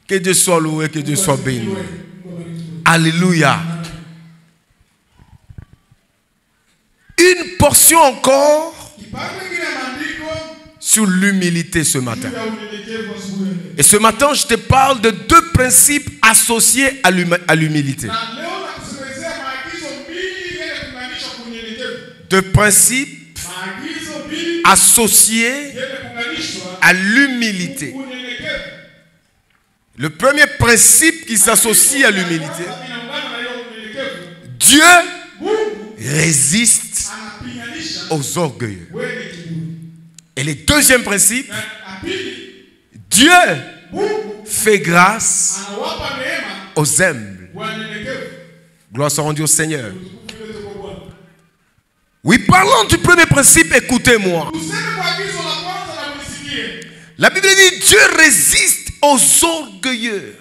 Que Dieu soit loué, que Dieu soit béni. Alléluia. Une portion encore sur l'humilité ce matin. Et ce matin, je te parle de deux principes associés à l'humilité. Deux principes associés à l'humilité. Le premier principe qui s'associe à l'humilité, Dieu résiste aux orgueilleux. Et le deuxième principe, Dieu fait grâce aux humbles. Gloire soit rendue au Seigneur. Oui, parlons du premier principe, écoutez-moi. La Bible dit Dieu résiste aux orgueilleux.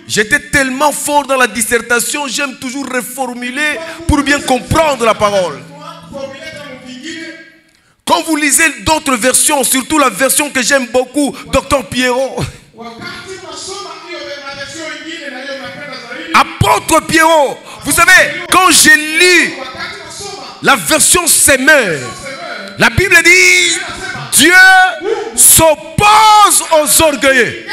J'étais tellement fort dans la dissertation, j'aime toujours reformuler pour bien comprendre la parole. Quand vous lisez d'autres versions, surtout la version que j'aime beaucoup, Dr Pierrot, Apôtre Pierrot, vous savez, quand j'ai lu la version Semeur, la Bible dit Dieu s'oppose aux orgueilleux.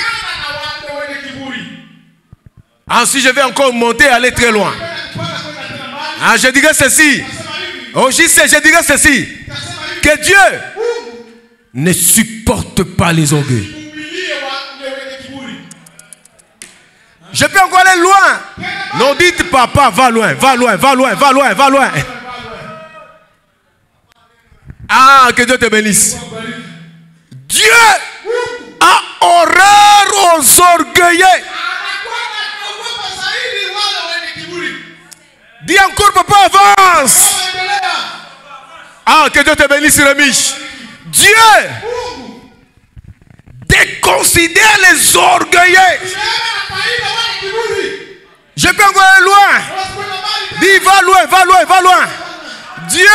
Ah, si je vais encore monter, aller très loin. Ah, je dirais ceci. Oh, je dirais ceci. Que Dieu ne supporte pas les orgueils. Je peux encore aller loin. Non, dites papa, va loin, va loin, va loin, va loin, va loin. Ah, que Dieu te bénisse. Dieu a horreur aux orgueilleux. Dis encore papa, avance. Ah, que Dieu te bénisse, Rémi. Dieu déconsidère les orgueilleux. Je peux encore aller loin. Dis va loin, va loin, va loin. Dieu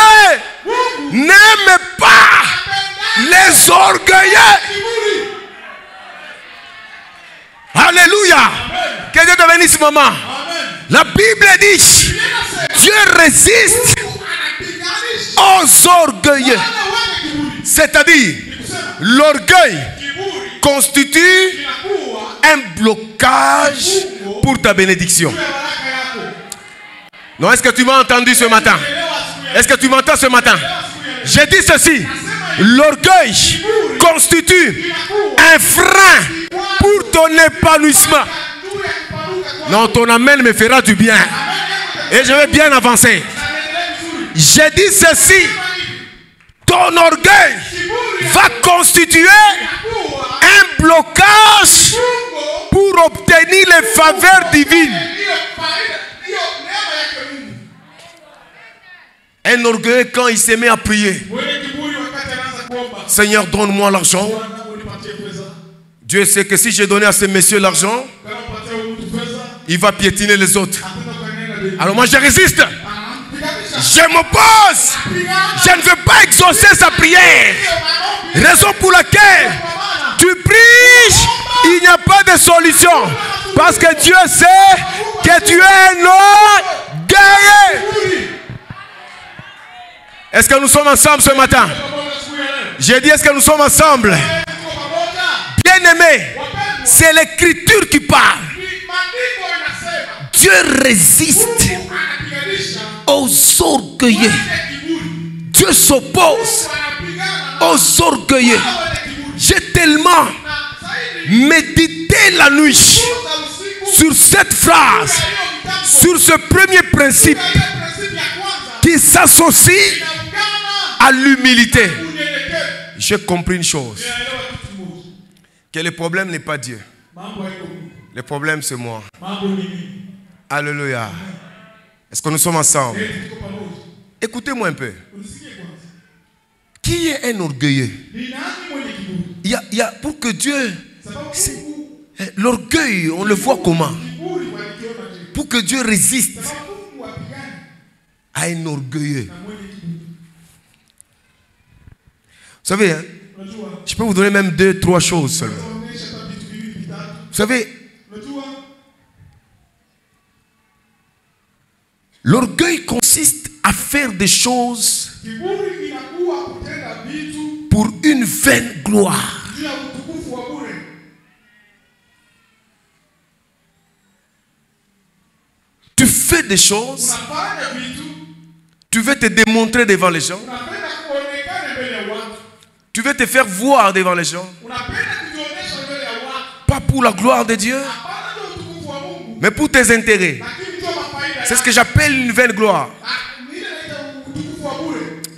n'aime pas les orgueilleux. Alléluia. Que Dieu te bénisse, maman. La Bible dit Dieu résiste aux orgueilleux. C'est-à-dire, l'orgueil constitue un blocage pour ta bénédiction. Non, est-ce que tu m'as entendu ce matin? Est-ce que tu m'entends ce matin? J'ai dit ceci. L'orgueil constitue un frein pour ton épanouissement. Non, ton amen me fera du bien. Et je vais bien avancer. J'ai dit ceci. Ton orgueil va constituer un blocage pour obtenir les faveurs divines. Un orgueil, quand il se met à prier, Seigneur, donne-moi l'argent. Dieu sait que si j'ai donné à ce monsieur l'argent, il va piétiner les autres. Alors moi je résiste. Je m'oppose. Je ne veux pas exaucer sa prière. Raison pour laquelle tu pries, il n'y a pas de solution. Parce que Dieu sait que tu es un orgueilleux. Est-ce que nous sommes ensemble ce matin? J'ai dit, est-ce que nous sommes ensemble? Bien-aimé, c'est l'écriture qui parle. Dieu résiste aux orgueilleux. Dieu s'oppose aux orgueilleux. J'ai tellement médité la nuit sur cette phrase, sur ce premier principe qui s'associe à l'humilité. J'ai compris une chose, que le problème n'est pas Dieu. Le problème c'est moi. Alléluia. Est-ce que nous sommes ensemble? Écoutez-moi un peu. Qui est un orgueilleux? Il y a pour que Dieu... L'orgueil, on le voit comment? Pour que Dieu résiste à un orgueilleux. Vous savez, hein, Je peux vous donner même 2, 3 choses seulement. Vous savez, l'orgueil consiste à faire des choses pour une vaine gloire. Tu fais des choses, tu veux te démontrer devant les gens, tu veux te faire voir devant les gens, pas pour la gloire de Dieu, mais pour tes intérêts. C'est ce que j'appelle une vaine gloire.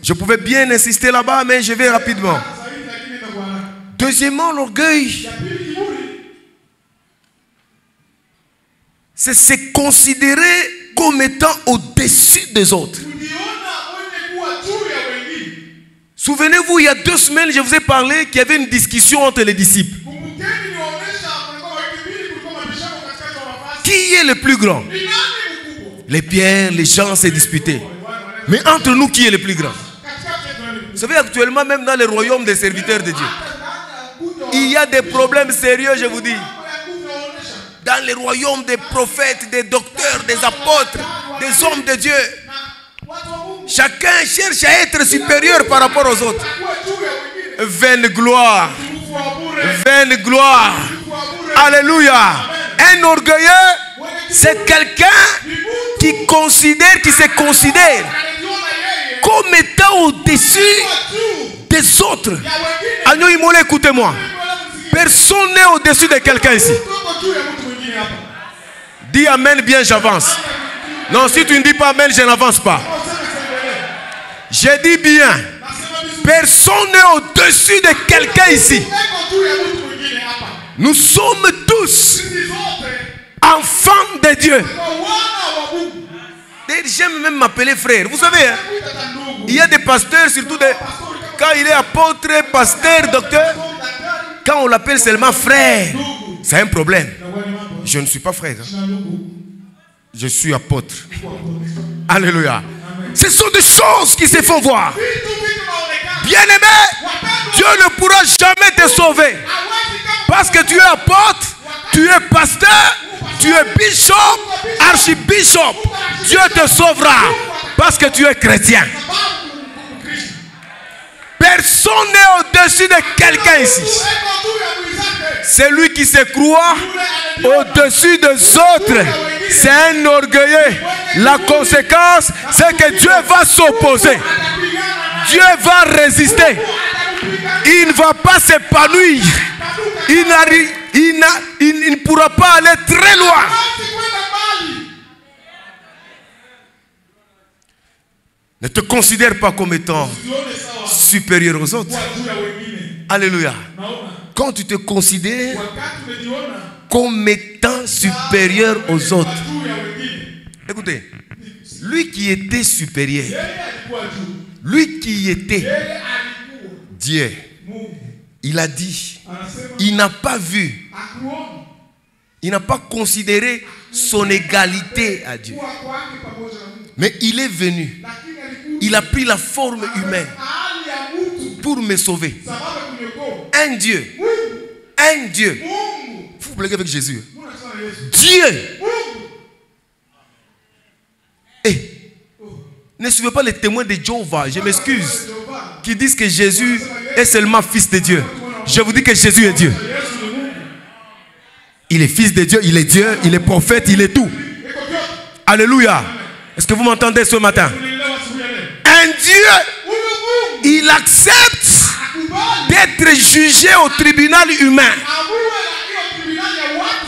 Je pouvais bien insister là-bas, mais je vais rapidement. Deuxièmement, l'orgueil, c'est se considérer comme étant au-dessus des autres. Souvenez-vous, il y a 2 semaines, je vous ai parlé qu'il y avait une discussion entre les disciples. Qui est le plus grand? Les Pierre, les Jean s'est disputé. Mais entre nous, qui est le plus grand? Vous savez, actuellement, même dans les royaumes des serviteurs de Dieu, il y a des problèmes sérieux, je vous dis. Dans les royaumes des prophètes, des docteurs, des apôtres, des hommes de Dieu, chacun cherche à être supérieur par rapport aux autres. Vaine gloire. Vaine gloire. Alléluia. Un orgueilleux, c'est quelqu'un qui se considère comme étant au-dessus des autres. Agneau Imolé, écoutez-moi. Personne n'est au-dessus de quelqu'un ici. Dis amen, bien j'avance. Non, si tu ne dis pas amen, je n'avance pas. J'ai dit bien. Personne n'est au-dessus de quelqu'un ici. Nous sommes tous enfants de Dieu. J'aime même m'appeler frère. Vous savez, hein, il y a des pasteurs, surtout quand il est apôtre, pasteur, docteur. Quand on l'appelle seulement frère, c'est un problème. Je ne suis pas frère. Hein. Je suis apôtre. Alléluia. Ce sont des choses qui se font voir. Bien-aimé, Dieu ne pourra jamais te sauver. Parce que tu es apôtre, tu es pasteur, tu es bishop, archibishop. Dieu te sauvera parce que tu es chrétien. Personne n'est au-dessus de quelqu'un ici. C'est lui qui se croit au-dessus des autres. C'est un orgueilleux. La conséquence, c'est que Dieu va s'opposer. Dieu va résister. Il ne va pas s'épanouir. Il ne pourra pas aller très loin. Ne te considère pas comme étant supérieur aux autres. Alléluia. Quand tu te considères comme étant supérieur aux autres. Écoutez, lui qui était supérieur, lui qui était Dieu, il a dit, il n'a pas vu, il n'a pas considéré son égalité à Dieu. Mais il est venu, il a pris la forme humaine pour me sauver. Un Dieu, vous blaguez avec Jésus. Dieu. Ne suivez pas les témoins de Jéhovah, je m'excuse, qui disent que Jésus est seulement fils de Dieu. Je vous dis que Jésus est Dieu. Il est fils de Dieu, il est prophète, il est tout. Alléluia. Est-ce que vous m'entendez ce matin? Un Dieu, il accepte d'être jugé au tribunal humain.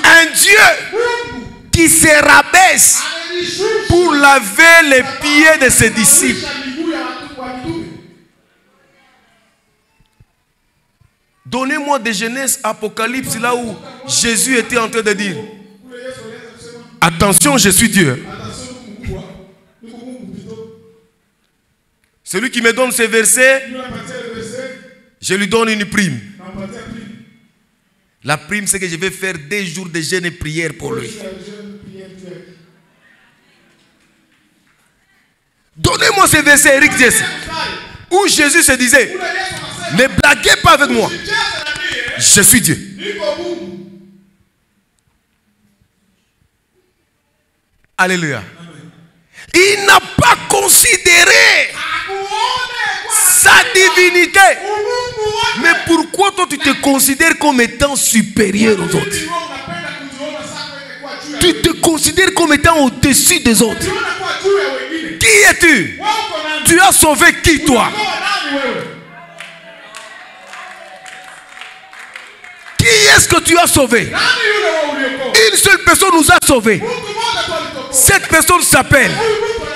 Un Dieu qui se rabaisse pour laver les pieds de ses disciples. Donnez-moi de Genèse, Apocalypse, là où Jésus était en train de dire: attention, je suis Dieu. Celui qui me donne ces versets, je lui donne une prime. La prime, c'est que je vais faire des jours de jeûne et prière pour lui. Donnez-moi ces versets, Eric Jesse. où Jésus se disait, ne blaguez pas avec moi. Je suis Dieu. Alléluia. Il n'a pas considéré sa divinité. Mais pourquoi toi tu te considères comme étant supérieur aux autres? Tu te considères comme étant au-dessus des autres. Qui es-tu? Tu as sauvé qui toi? Qui est-ce que tu as sauvé? Une seule personne nous a sauvés. Cette personne s'appelle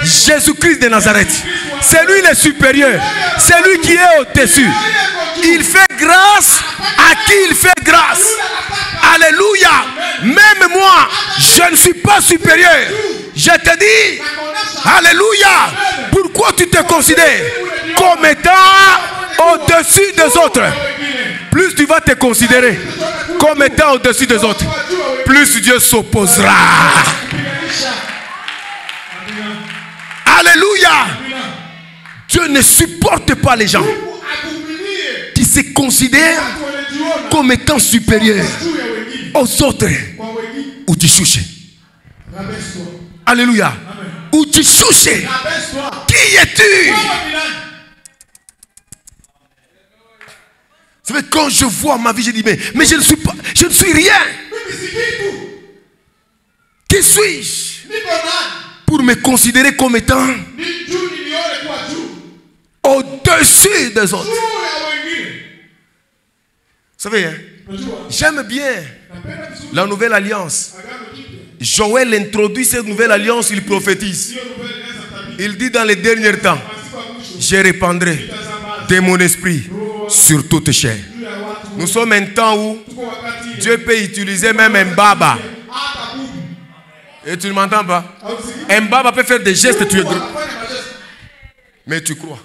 Jésus-Christ de Nazareth. C'est lui le supérieur. C'est lui qui est au-dessus. Il fait grâce à qui il fait grâce. Alléluia. Même moi, je ne suis pas supérieur. Je te dis, alléluia. Pourquoi tu te considères comme étant au-dessus des autres? Plus tu vas te considérer comme étant au-dessus des autres, plus Dieu s'opposera. Alléluia. Dieu ne supporte pas les gens qui se considèrent comme étant supérieurs aux autres. Ou tu chouches. Alléluia. Ou tu chouches. Qui es-tu? Vous savez, quand je vois ma vie, je dis, mais je ne suis pas, je ne suis rien. Qui suis-je pour me considérer comme étant au-dessus des autres? Vous savez, hein, j'aime bien la nouvelle alliance. Joël introduit cette nouvelle alliance, il prophétise. Il dit dans les derniers temps, je répandrai de mon esprit sur toute chair. Nous sommes un temps où Dieu peut utiliser même un baba. Et tu ne m'entends pas? Un baba peut faire des gestes, tu es grand. Mais tu crois.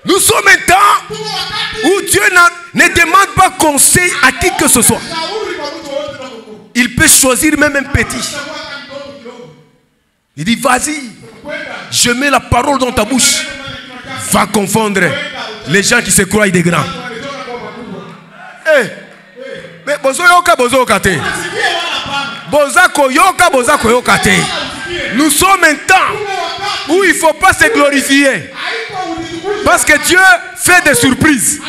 Nous sommes un temps où Dieu ne demande pas conseil à qui que ce soit. Il peut choisir même un petit. Il dit, vas-y, je mets la parole dans ta bouche. Va confondre les gens qui se croient des grands. Mais bozo yoka bozo kate. Bozako yoka bozako yoka te. Nous sommes un temps où il ne faut pas se glorifier. Parce que Dieu fait des surprises.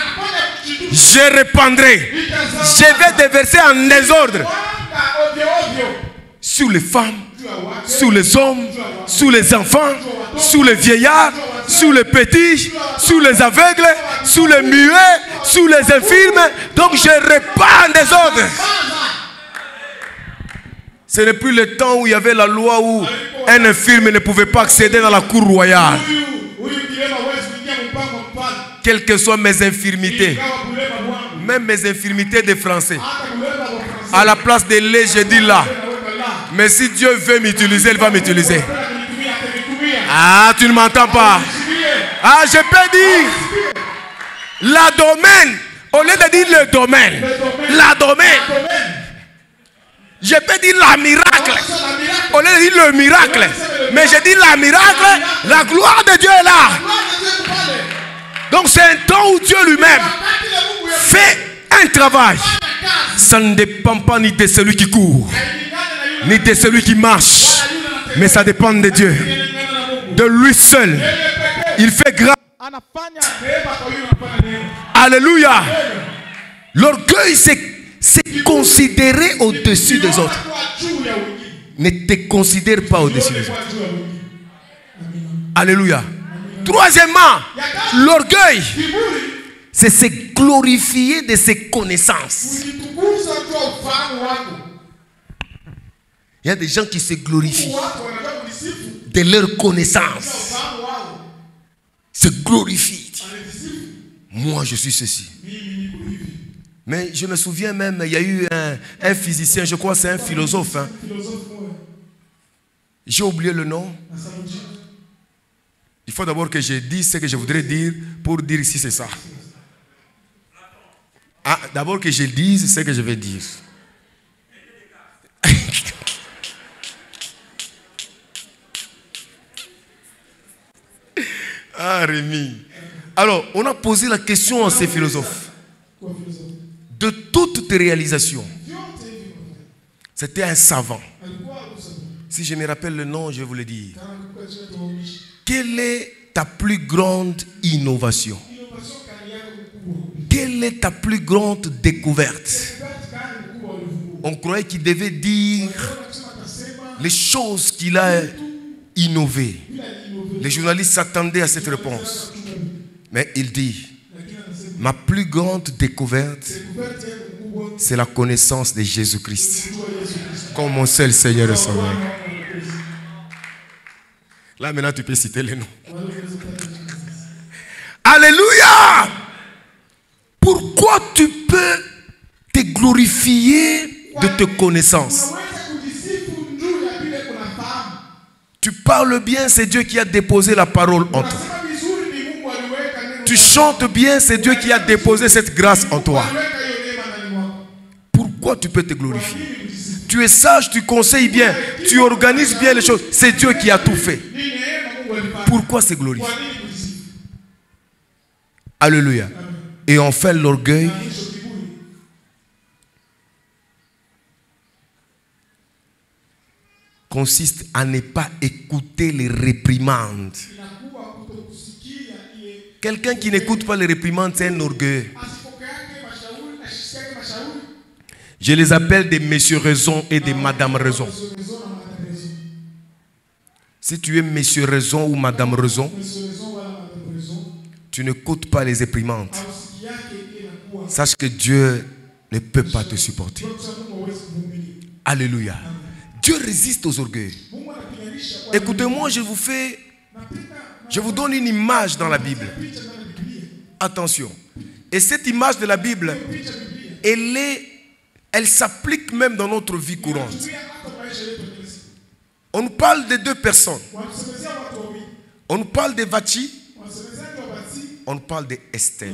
Je répandrai. Je vais déverser en désordre sur les femmes, sur les hommes, sur les enfants, sur les vieillards, sur les petits, sur les aveugles, sur les muets, sur les infirmes. Donc je répands en désordre. Ce n'est plus le temps où il y avait la loi où un infirme ne pouvait pas accéder dans la cour royale. Quelles que soient mes infirmités, même mes infirmités de français, à la place de lait, je dis là. Mais si Dieu veut m'utiliser, il va m'utiliser. Ah, tu ne m'entends pas. Ah, je peux dire la domaine, au lieu de dire le domaine, la domaine. Je peux dire la miracle, au lieu de dire le miracle. Mais je dis la miracle, la gloire de Dieu est là. Donc c'est un temps où Dieu lui-même fait un travail. Ça ne dépend pas ni de celui qui court, ni de celui qui marche, mais ça dépend de Dieu. De lui seul. Il fait grâce. Alléluia. L'orgueil, c'est considérer au-dessus des autres. Ne te considère pas au-dessus des autres. Alléluia. Troisièmement, l'orgueil, c'est se glorifier de ses connaissances. Il y a des gens qui se glorifient de leurs connaissances. Se glorifient. Moi, je suis ceci. Mais je me souviens même, il y a eu un physicien, je crois que c'est un philosophe. Hein. J'ai oublié le nom. Il faut d'abord que je dise ce que je voudrais dire pour dire si c'est ça. Ah, d'abord que je dise ce que je vais dire. Ah, Rémi. Alors, on a posé la question à ces philosophes. De toutes tes réalisations, c'était un savant. Si je me rappelle le nom, je vais vous le dire. Quelle est ta plus grande innovation? Quelle est ta plus grande découverte? On croyait qu'il devait dire les choses qu'il a innovées. Les journalistes s'attendaient à cette réponse. Mais il dit, ma plus grande découverte, c'est la connaissance de Jésus-Christ comme mon seul Seigneur et Sauveur. Là maintenant tu peux citer les noms. Alléluia! Pourquoi tu peux te glorifier de tes connaissances? Tu parles bien, c'est Dieu qui a déposé la parole en toi. Tu chantes bien, c'est Dieu qui a déposé cette grâce en toi. Pourquoi tu peux te glorifier? Tu es sage, tu conseilles bien, tu organises bien les choses. C'est Dieu qui a tout fait. Pourquoi se glorifier? Alléluia. Et enfin, l'orgueil consiste à ne pas écouter les réprimandes. Quelqu'un qui n'écoute pas les réprimandes, c'est un orgueil. Je les appelle des messieurs raison et des madame raison. Si tu es monsieur raison ou madame raison, tu n'écoutes pas les réprimandes. Sache que Dieu ne peut pas te supporter. Alléluia. Dieu résiste aux orgueils. Écoutez-moi, je vous donne une image dans la Bible. Attention. Et cette image de la Bible, elle s'applique même dans notre vie courante. On nous parle de deux personnes. On nous parle de Vachi. On nous parle d'Esther.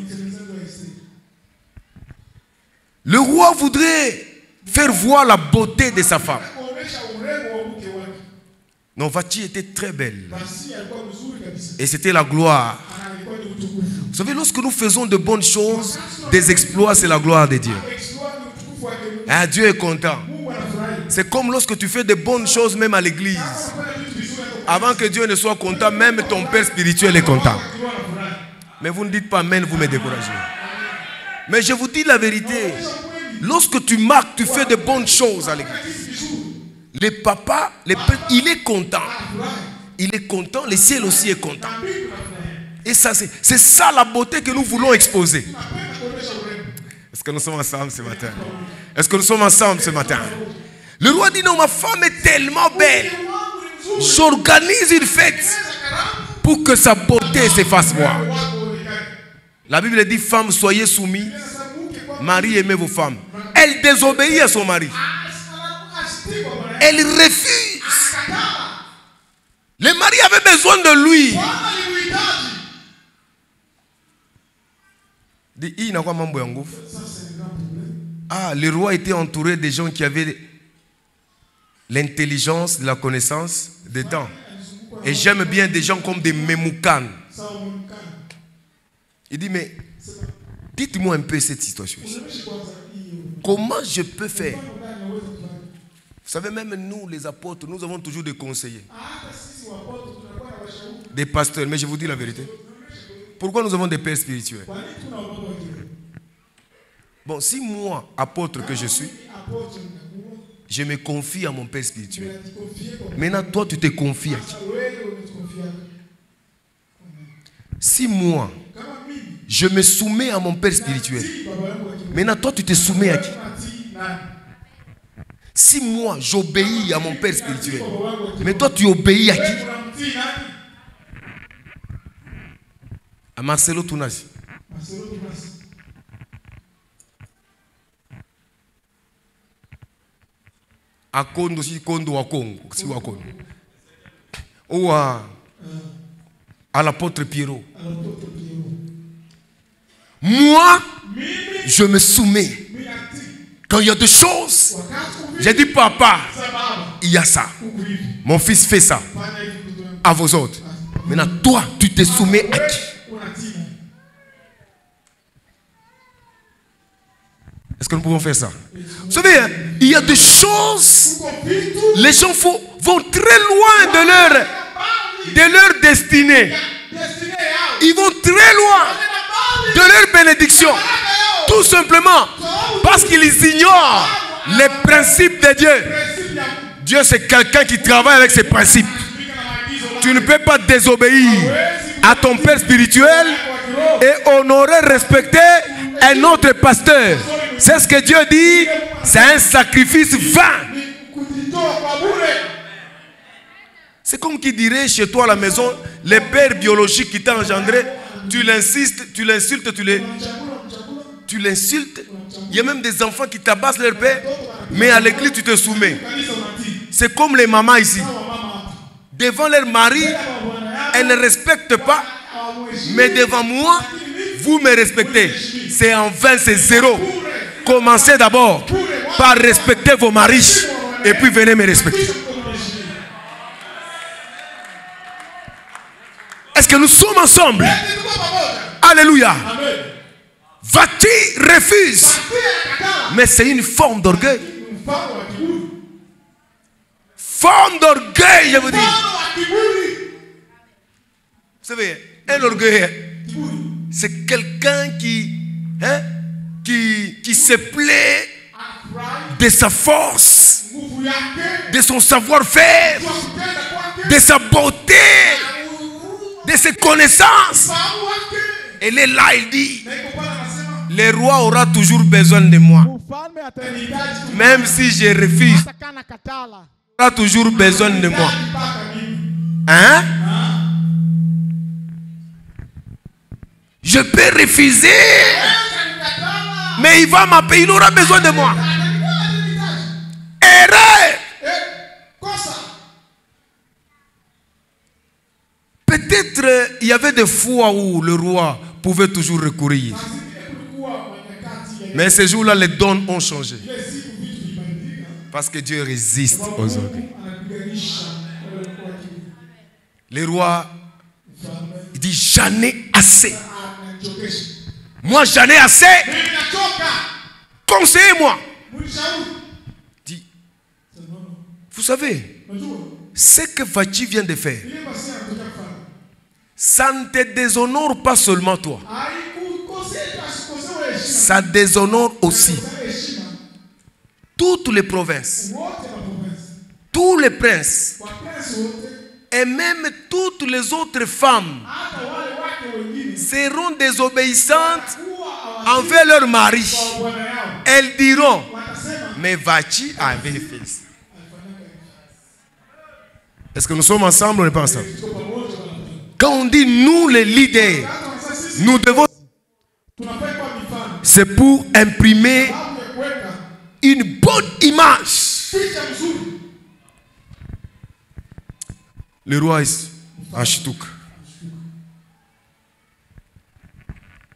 Le roi voudrait faire voir la beauté de sa femme. Non, Vachi était très belle. Et c'était la gloire. Vous savez, lorsque nous faisons de bonnes choses, des exploits, c'est la gloire de Dieu. Ah, Dieu est content. C'est comme lorsque tu fais de bonnes choses même à l'église. Avant que Dieu ne soit content, même ton père spirituel est content. Mais vous ne dites pas amen, vous me découragez. Mais je vous dis la vérité. Lorsque tu marques, tu fais de bonnes choses à l'église. Les papas, il est content. Il est content, le ciel aussi est content. Et ça, c'est ça la beauté que nous voulons exposer. Est-ce que nous sommes ensemble ce matin? Est-ce que nous sommes ensemble ce matin? Le roi dit non, ma femme est tellement belle. J'organise une fête pour que sa beauté se fasse voir. La Bible dit, femmes, soyez soumises. Mari, aimez vos femmes. Elle désobéit à son mari. Elle refuse. Le mari avait besoin de lui. Ah, le roi était entouré de gens qui avaient l'intelligence, la connaissance des temps. Et j'aime bien des gens comme des Memoukans. Il dit, mais dites-moi un peu cette situation. Comment je peux faire? Vous savez, même nous, les apôtres, nous avons toujours des conseillers. Des pasteurs, mais je vous dis la vérité. Pourquoi nous avons des pères spirituels? Bon, si moi, apôtre que je suis, je me confie à mon père spirituel. Maintenant, toi, tu te confies à qui? Si moi, je me soumets à mon père spirituel, maintenant, toi, tu te soumets à qui? Si moi, j'obéis à mon père spirituel, mais toi, tu obéis à qui? À Marcelo Tunasi. À Kondo, si Kondo à Congo, si à Congo. Ou à l'apôtre Pierrot. Moi, je me soumets. Quand il y a des choses, j'ai dit, papa, il y a ça. Mon fils fait ça. À vos autres. Maintenant, toi, tu te soumets à qui? Est-ce que nous pouvons faire ça? Vous savez, hein, il y a des choses, les gens vont très loin de leur destinée. Ils vont très loin de leur bénédiction. Tout simplement parce qu'ils ignorent les principes de Dieu. Dieu, c'est quelqu'un qui travaille avec ses principes. Tu ne peux pas désobéir à ton père spirituel et honorer, respecter un autre pasteur. C'est ce que Dieu dit, c'est un sacrifice vain. C'est comme qui dirait chez toi à la maison, les pères biologiques qui t'ont engendré, tu l'insultes, tu l'insultes. Il y a même des enfants qui tabassent leur père, mais à l'église tu te soumets. C'est comme les mamans ici. Devant leur mari, elles ne respectent pas, mais devant moi, vous me respectez. C'est en vain, c'est zéro. Commencez d'abord par respecter vos maris et puis venez me respecter. Est-ce que nous sommes ensemble? Alléluia. Vati refuse. Mais c'est une forme d'orgueil. Forme d'orgueil, je vous dis. Vous savez, un orgueil, c'est quelqu'un qui se plaît de sa force, de son savoir-faire, de sa beauté, de ses connaissances. Elle est là, il dit, le roi aura toujours besoin de moi. Même si je refuse, il aura toujours besoin de moi. Hein? Je peux refuser, mais il va m'appeler, il aura besoin de moi. Erreur. Peut-être il y avait des fois où le roi pouvait toujours recourir. Mais ces jours-là, les dons ont changé. Parce que Dieu résiste aux orgueils. Le roi, il dit, j'en ai assez. Moi, j'en ai assez. Conseillez-moi. Dit, vous savez, ce que Vati vient de faire, ça ne te déshonore pas seulement toi. Ça déshonore aussi toutes les provinces, tous les princes, et même toutes les autres femmes seront désobéissantes envers leur mari. Elles diront, mais Vati avait fait ça. Est-ce que nous sommes ensemble ou n'est pas ensemble? Quand on dit nous les leaders, nous devons, c'est pour imprimer une bonne image. Le roi Ashtuk,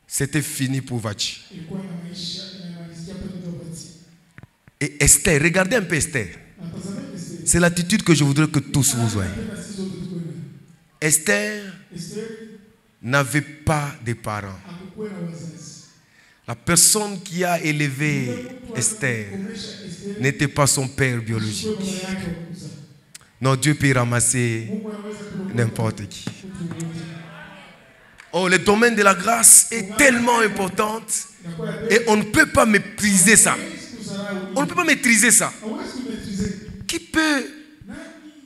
c'était fini pour Vati. Et Esther, regardez un peu Esther. C'est l'attitude que je voudrais que tous vous voyez. Esther n'avait pas de parents. La personne qui a élevé Esther n'était pas son père biologique. Non, Dieu peut ramasser n'importe qui. Oh, le domaine de la grâce est tellement important et on ne peut pas mépriser ça. On ne peut pas maîtriser ça.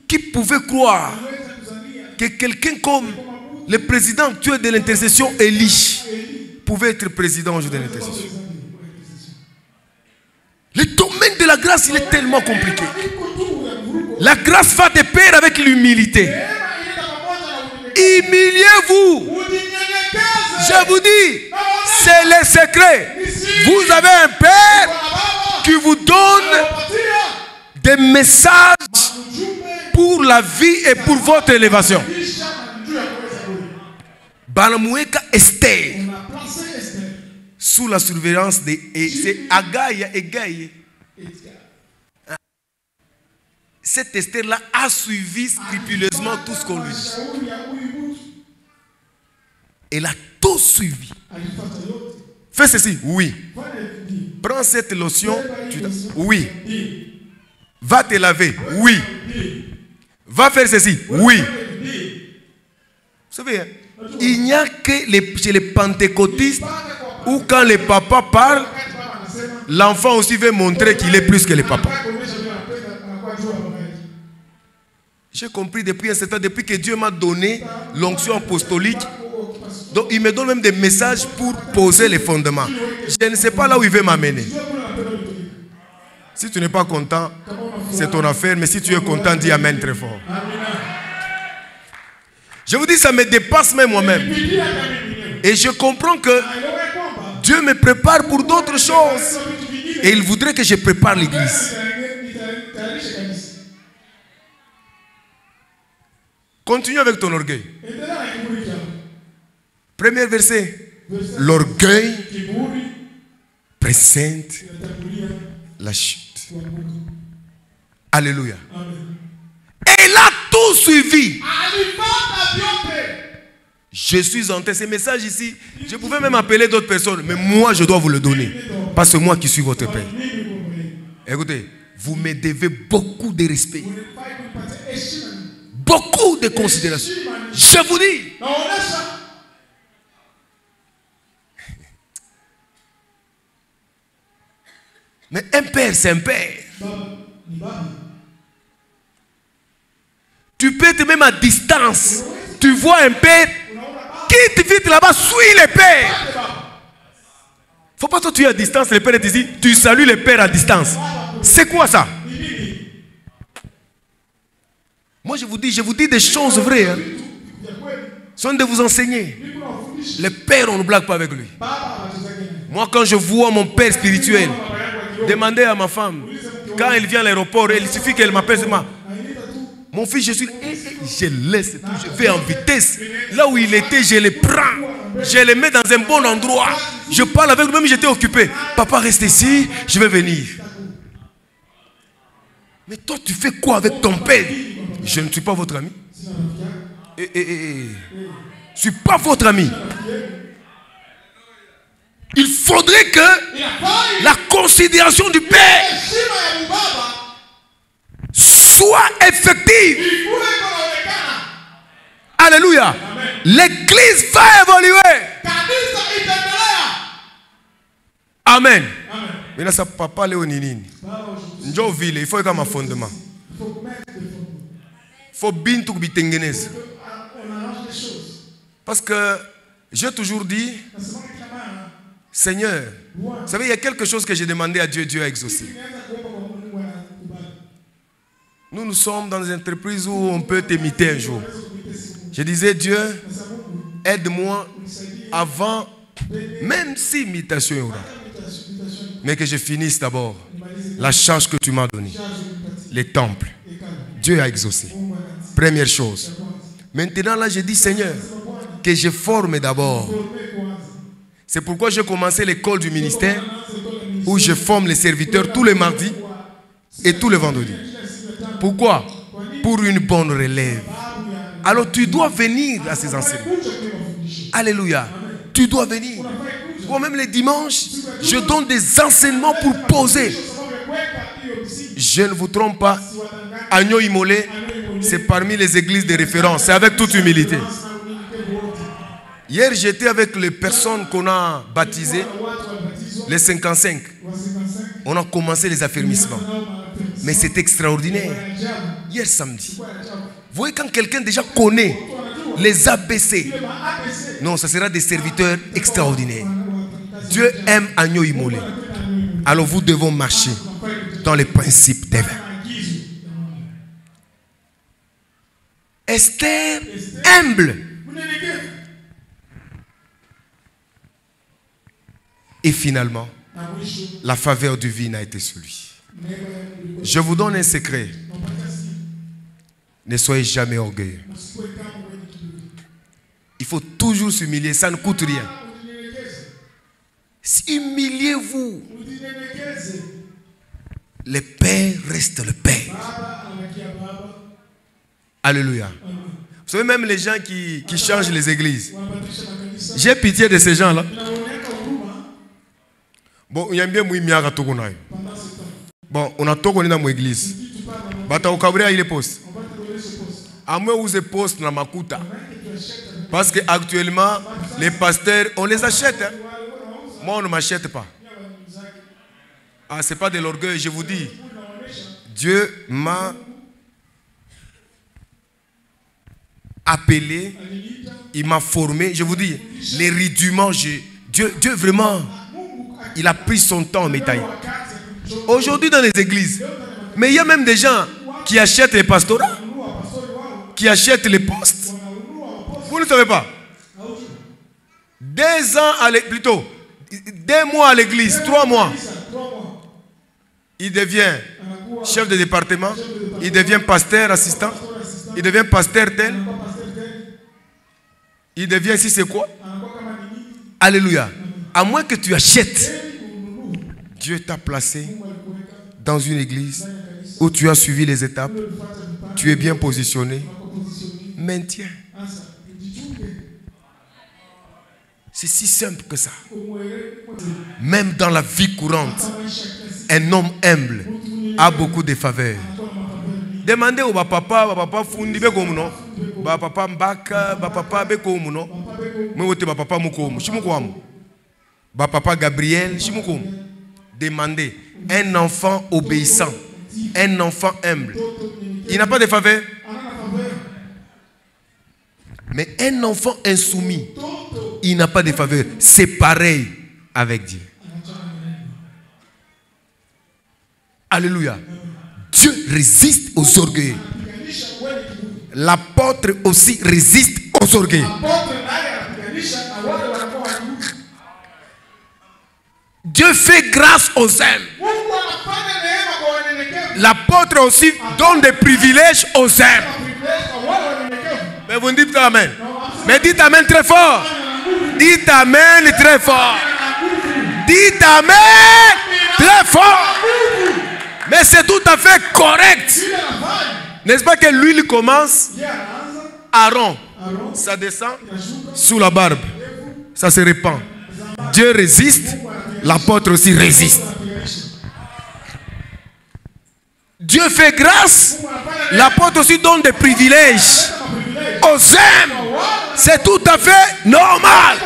Qui pouvait croire que quelqu'un comme le président actuel de l'intercession, Élie, pouvait être président aujourd'hui de l'intercession? Le domaine de la grâce, il est tellement compliqué. La grâce va de pair avec l'humilité. Humiliez-vous. Je vous dis, c'est le secret. Vous avez un Père qui vous donne des messages pour la vie et pour votre élévation. Banamoueka Esther, sous la surveillance de Agaï. Cette Esther-là a suivi scrupuleusement tout ce qu'on lui dit. Elle a tout suivi. Fais ceci. Oui. Prends cette lotion. Oui. Va te laver. Oui. Va faire ceci. Oui. Vous savez, hein, il n'y a que chez les pentecôtistes où quand les papas parlent, l'enfant aussi veut montrer qu'il est plus que les papas. J'ai compris depuis un certain temps, depuis que Dieu m'a donné l'onction apostolique, donc il me donne même des messages pour poser les fondements. Je ne sais pas là où il veut m'amener. Si tu n'es pas content, c'est ton affaire, mais si tu es content, dis Amen très fort. Je vous dis, ça me dépasse même moi-même. Et je comprends que Dieu me prépare pour d'autres choses. Et il voudrait que je prépare l'église. Continue avec ton orgueil. Premier verset. L'orgueil précède la chute. Alléluia. Elle a tout suivi. Je suis en train. Ces messages ici, je pouvais même appeler d'autres personnes, mais moi je dois vous le donner. Parce que moi qui suis votre père. Écoutez, vous me devez beaucoup de respect. Beaucoup de considération. Je vous dis. Mais un père, c'est un père. Tu peux être même à distance. Tu vois un père, quitte vite là-bas, suis le père. Faut pas toi tu es à distance, le père est ici, tu salues le père à distance. C'est quoi ça? Moi je vous dis des choses vraies. Hein. Sont de vous enseigner. Le père, on ne blague pas avec lui. Moi quand je vois mon père spirituel, demandez à ma femme, quand elle vient à l'aéroport, il suffit qu'elle m'appelle. Mon fils, je laisse tout, je vais en vitesse. Là où il était, je le prends. Je le mets dans un bon endroit. Je parle avec lui, même j'étais occupé. Papa, reste ici, je vais venir. Mais toi, tu fais quoi avec ton père? Je ne suis pas votre ami. Je ne suis pas votre ami. Il faudrait que la considération du père soit effective. Alléluia. L'église va évoluer. Amen. Mais ça papa Léoninine. Il faut comme un fondement. Il faut bien tout bitengenez. Parce que j'ai toujours dit, Seigneur, vous savez, il y a quelque chose que j'ai demandé à Dieu, Dieu a exaucé. Nous sommes dans des entreprises où on peut t'imiter un jour. Je disais, Dieu, aide-moi avant, même si imitation y aura, mais que je finisse d'abord la charge que tu m'as donnée. Les temples. Dieu a exaucé. Première chose. Maintenant, là, je dis, Seigneur, que je forme d'abord. C'est pourquoi j'ai commencé l'école du ministère, où je forme les serviteurs tous les mardis et tous les vendredis. Pourquoi? Pour une bonne relève. Alors tu dois venir à ces enseignements. Alléluia. Tu dois venir. Ou même les dimanches, je donne des enseignements pour poser. Je ne vous trompe pas. Agneau Immolé, c'est parmi les églises de référence. C'est avec toute humilité. Hier, j'étais avec les personnes qu'on a baptisées, les 55. On a commencé les affermissements. Mais c'est extraordinaire. Hier samedi. Vous voyez quand quelqu'un déjà connaît les ABC. Non, ça sera des serviteurs extraordinaires. Dieu aime Agneau Immolé. Alors vous devons marcher dans les principes divins. Esther, humble. Et finalement, la faveur divine a été sur lui. Je vous donne un secret. Ne soyez jamais orgueilleux. Il faut toujours s'humilier, ça ne coûte rien. Humiliez-vous. Le Père reste le Père. Alléluia. Vous savez, même les gens qui changent les églises, J'ai pitié de ces gens-là. Bon, il y a bien mouillé miaga togonaï. Bon, on a togoné dans mon église. Bata au Cabrera il est poste. À moi où je poste dans Makuta. Parce que actuellement les pasteurs on les achète. Hein. Moi on ne m'achète pas. Ah c'est pas de l'orgueil, je vous dis. Dieu m'a appelé, il m'a formé. Je vous dis, les rudiments, Dieu vraiment, il a pris son temps en métaille. Aujourd'hui dans les églises, mais il y a même des gens qui achètent les pastorats, qui achètent les postes. Vous ne savez pas. 2 ans, plutôt 2 mois à l'église, 3 mois. Il devient chef de département, il devient pasteur assistant, il devient pasteur tel, il devient si c'est quoi. Alléluia. À moins que tu achètes, Dieu t'a placé dans une église où tu as suivi les étapes, tu es bien positionné. Maintiens. C'est si simple que ça. Même dans la vie courante, un homme humble a beaucoup de faveurs. Demandez au papa fundi bekomu no, papa mbaka, papa bekomu no, mewote papa mukomu, shimukomu, papa Gabriel, shimukomu. Demandez un enfant obéissant, un enfant humble. Il n'a pas de faveur. Mais un enfant insoumis, il n'a pas de faveur. C'est pareil avec Dieu. Alléluia. Dieu résiste aux orgueils. L'apôtre aussi résiste aux orgueils. Dieu fait grâce aux hommes. L'apôtre aussi donne des privilèges aux hommes. Mais vous ne dites pas amen. Mais dites amen très fort. Dites amen très fort. Dites amen très fort. Mais c'est tout à fait correct. N'est-ce pas que l'huile commence? Aaron, ça descend sous la barbe. Ça se répand. Dieu résiste, l'apôtre aussi résiste. Dieu fait grâce, l'apôtre aussi donne des privilèges aux hommes. C'est tout à fait normal.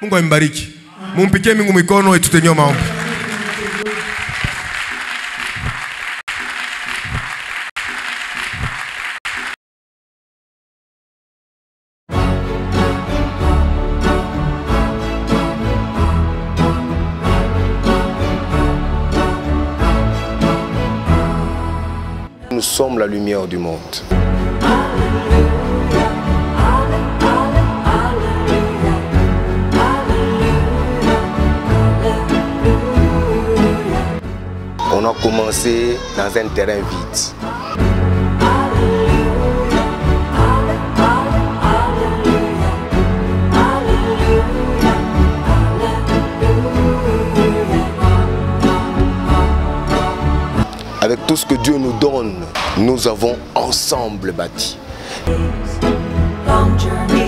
Mungu ambariki. Mumpikie Mungu mikono et tutenyo maombi. Nous sommes la lumière du monde. On a commencé dans un terrain vide. Avec tout ce que Dieu nous donne, nous avons ensemble bâti. Long journey.